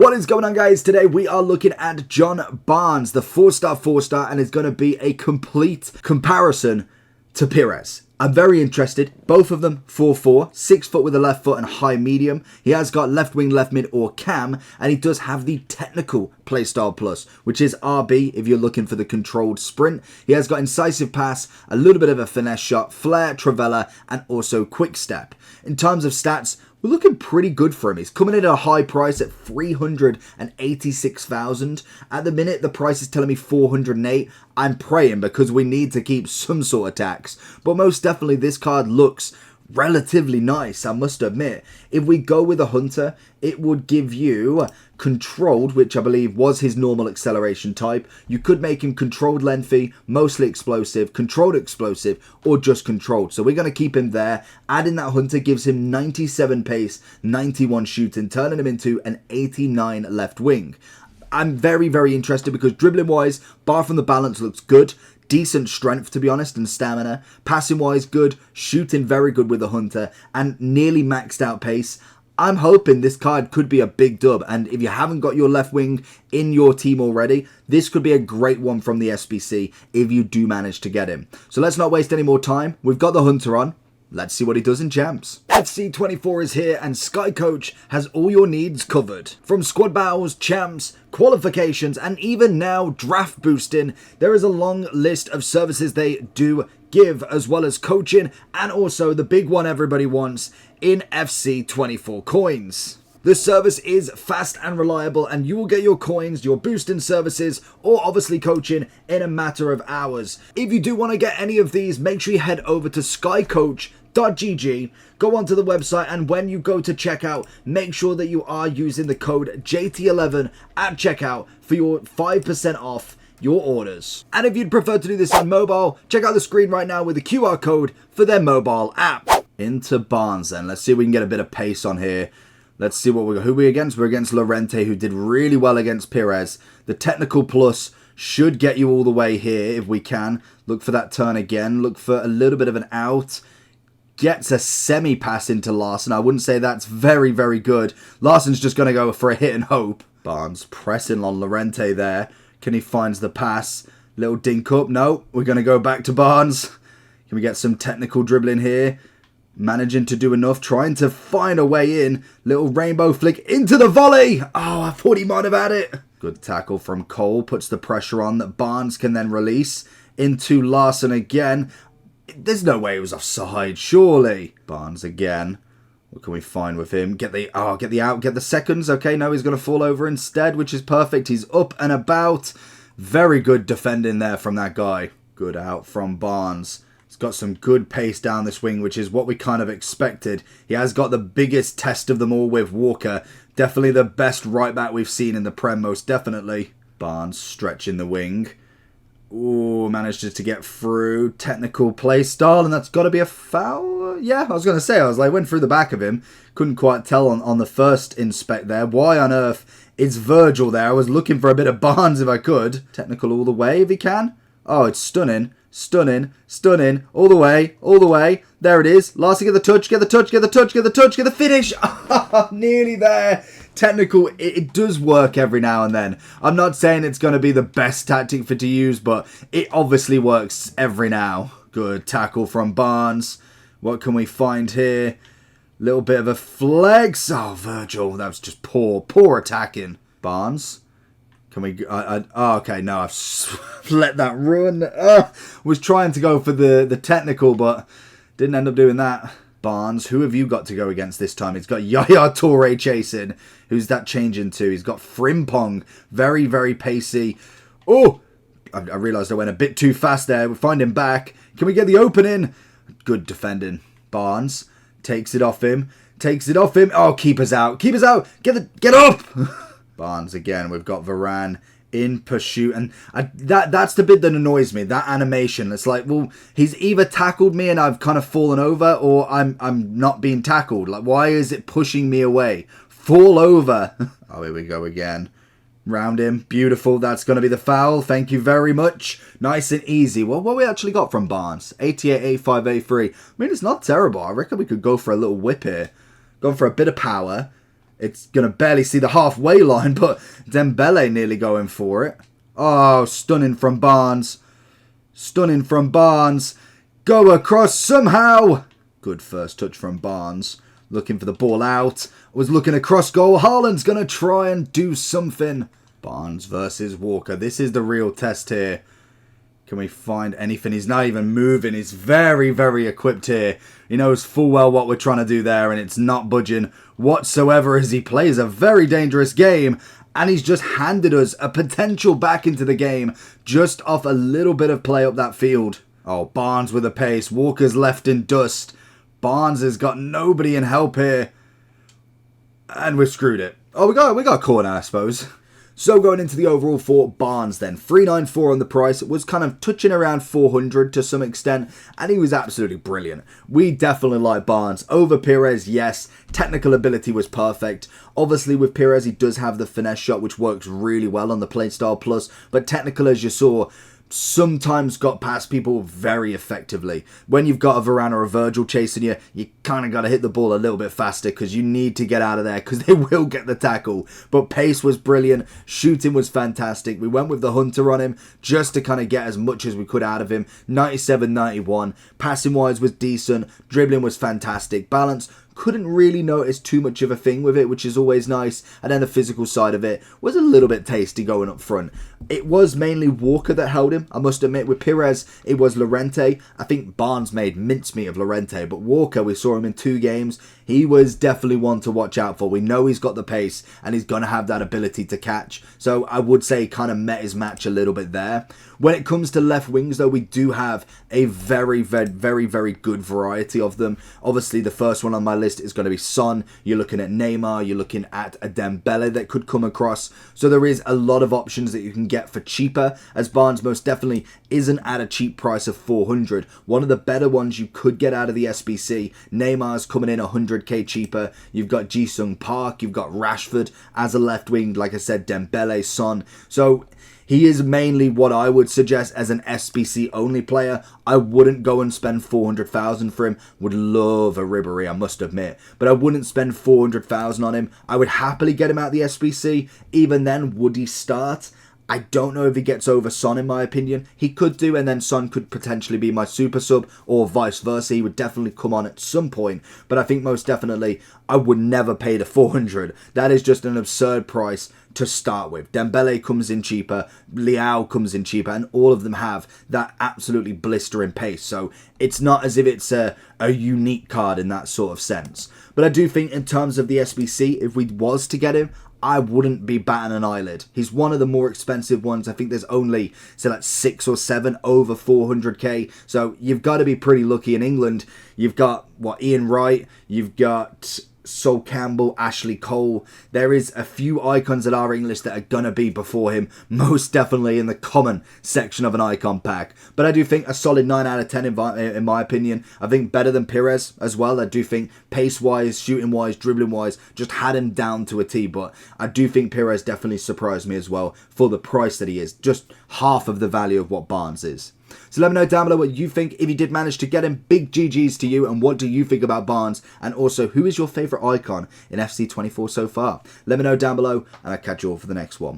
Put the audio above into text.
What is going on, guys? Today we are looking at John Barnes, the 4-star, and it's going to be a complete comparison to Perez. I'm very interested. Both of them 4'4", 6 foot with a left foot and high medium. He has got left wing, left mid or cam, and he does have the technical playstyle plus, which is RB if you're looking for the controlled sprint. He has got incisive pass, a little bit of a finesse shot, flair, trivela, and also quick step. In terms of stats, we're looking pretty good for him. He's coming in at a high price at 386,000. At the minute, the price is telling me 408. I'm praying because we need to keep some sort of tax. But most definitely, this card looks relatively nice, I must admit. If we go with a hunter, it would give you controlled, which I believe was his normal acceleration type. You could make him controlled lengthy, mostly explosive, controlled explosive, or just controlled. So we're going to keep him there. Adding that hunter gives him 97 pace, 91 shooting, turning him into an 89 left wing. I'm very, very interested because dribbling wise, bar from the balance looks good. Decent strength, to be honest, and stamina. Passing wise, good. Shooting, very good with the hunter. And nearly maxed out pace. I'm hoping this card could be a big dub. And if you haven't got your left wing in your team already, this could be a great one from the SBC if you do manage to get him. So let's not waste any more time. We've got the hunter on. Let's see what he does in champs. FC24 is here and Sky Coach has all your needs covered. From squad battles, champs, qualifications, and even now draft boosting, there is a long list of services they do give, as well as coaching and also the big one everybody wants in FC24 coins. The service is fast and reliable and you will get your coins, your boosting services, or obviously coaching in a matter of hours. If you do want to get any of these, make sure you head over to skycoach.gg, go onto the website, and when you go to checkout, make sure that you are using the code JT11 at checkout for your 5% off your orders. And if you'd prefer to do this on mobile, check out the screen right now with the QR code for their mobile app. Into Barnes then. Let's see if we can get a bit of pace on here. Let's see what who are we against. We're against Lorente, who did really well against Perez. The technical plus should get you all the way here if we can. Look for that turn again. Look for a little bit of an out. Gets a semi-pass into Larson. I wouldn't say that's very, very good. Larson's just going to go for a hit and hope. Barnes pressing on Lorente there. Can he find the pass? Little dink up. No, we're going to go back to Barnes. Can we get some technical dribbling here? Managing to do enough, trying to find a way in. Little rainbow flick into the volley. Oh, I thought he might have had it. Good tackle from Cole. Puts the pressure on that Barnes can then release. Into Larson again. There's no way it was offside, surely. Barnes again. What can we find with him? Get the out, get the seconds. Okay, no, he's going to fall over instead, which is perfect. He's up and about. Very good defending there from that guy. Good out from Barnes. He's got some good pace down this wing, which is what we kind of expected. He has got the biggest test of them all with Walker. Definitely the best right back we've seen in the Prem, most definitely. Barnes stretching the wing. Ooh, manages to get through. Technical play style, and that's got to be a foul? Yeah, I was going to say, went through the back of him. Couldn't quite tell on the first inspect there. Why on earth is Virgil there? I was looking for a bit of Barnes if I could. Technical all the way if he can. Oh, it's stunning. Stunning, stunning, all the way, all the way. There it is. Larson, get the touch, get the touch, get the touch, get the touch, get the finish. Nearly there. Technical, it does work every now and then. I'm not saying it's going to be the best tactic for to use, but it obviously works every now. Good tackle from Barnes. What can we find here? Little bit of a flex. Oh, Virgil, that was just poor attacking. Barnes. Can we... oh, okay, no, I've let that run. Was trying to go for the technical, but didn't end up doing that. Barnes, who have you got to go against this time? He's got Yaya Toure chasing. Who's that changing to? He's got Frimpong. Very, very pacey. Oh, I realised I went a bit too fast there. We find him back. Can we get the opening? Good defending. Barnes takes it off him. Takes it off him. Oh, keeper's out. Keeper's out. Get up. Barnes again. We've got Varane in pursuit, and that's the bit that annoys me. That animation. It's like, well, he's either tackled me and I've kind of fallen over, or I'm not being tackled. Like, why is it pushing me away? Fall over. Oh, here we go again. Round him. Beautiful. That's going to be the foul. Thank you very much. Nice and easy. Well, what we actually got from Barnes? 88, 85, 83. I mean, it's not terrible. I reckon we could go for a little whip here. Go for a bit of power. It's going to barely see the halfway line, but Dembele nearly going for it. Oh, stunning from Barnes. Stunning from Barnes. Go across somehow. Good first touch from Barnes. Looking for the ball out. Was looking across goal. Haaland's going to try and do something. Barnes versus Walker. This is the real test here. Can we find anything? He's not even moving. He's very, very equipped here. He knows full well what we're trying to do there, and it's not budging whatsoever as he plays a very dangerous game. And he's just handed us a potential back into the game just off a little bit of play up that field. Oh, Barnes with a pace. Walker's left in dust. Barnes has got nobody in help here. And we've screwed it. Oh, we got a corner, I suppose. So going into the overall for Barnes then, 394 on the price. It was kind of touching around 400 to some extent, and he was absolutely brilliant. We definitely like Barnes. Over Pires, yes. Technical ability was perfect. Obviously with Pires, he does have the finesse shot, which works really well on the Playstyle Plus, but technical, as you saw, sometimes got past people very effectively. When you've got a Varane or a Virgil chasing you, you kind of got to hit the ball a little bit faster because you need to get out of there because they will get the tackle. But pace was brilliant. Shooting was fantastic. We went with the Hunter on him just to kind of get as much as we could out of him. 97, 91. Passing wise was decent. Dribbling was fantastic. Balance, couldn't really notice too much of a thing with it, which is always nice. And then the physical side of it was a little bit tasty going up front. It was mainly Walker that held him, I must admit. With Pires, it was Llorente. I think Barnes made mincemeat of Llorente, but Walker, we saw him in 2 games. He was definitely one to watch out for. We know he's got the pace and he's going to have that ability to catch. So I would say he kind of met his match a little bit there. When it comes to left wings, though, we do have a very, very, very, very good variety of them. Obviously, the first one on my list is going to be Son. You're looking at Neymar. You're looking at a Dembele that could come across. So there is a lot of options that you can get for cheaper, as Barnes most definitely isn't at a cheap price of 400. One of the better ones you could get out of the SBC. Neymar's coming in 100k cheaper. You've got Ji-Sung Park. You've got Rashford as a left wing. Like I said, Dembele, Son. So he is mainly what I would suggest as an SBC only player. I wouldn't go and spend 400,000 for him. Would love a Ribéry, I must admit, but I wouldn't spend 400,000 on him. I would happily get him out of the SBC. Even then, would he start? I don't know if he gets over Son, in my opinion. He could do, and then Son could potentially be my super sub, or vice versa. He would definitely come on at some point, but I think most definitely I would never pay the 400. That is just an absurd price to start with. Dembele comes in cheaper, Leao comes in cheaper, and all of them have that absolutely blistering pace. So it's not as if it's a unique card in that sort of sense. But I do think in terms of the SBC, if we was to get him, I wouldn't be batting an eyelid. He's one of the more expensive ones. I think there's only, say, like 6 or 7 over 400k. So you've got to be pretty lucky in England. You've got, Ian Wright. You've got Sol Campbell, Ashley Cole. There is a few icons that are English that are going to be before him, most definitely in the common section of an icon pack. But I do think a solid 9 out of 10 in my opinion. I think better than Pires as well. I do think pace-wise, shooting-wise, dribbling-wise, just had him down to a T. But I do think Pires definitely surprised me as well for the price that he is. Just half of the value of what Barnes is. So let me know down below what you think. If you did manage to get him, big GG's to you. And what do you think about Barnes? And also, who is your favourite icon in FC24 so far? Let me know down below, and I'll catch you all for the next one.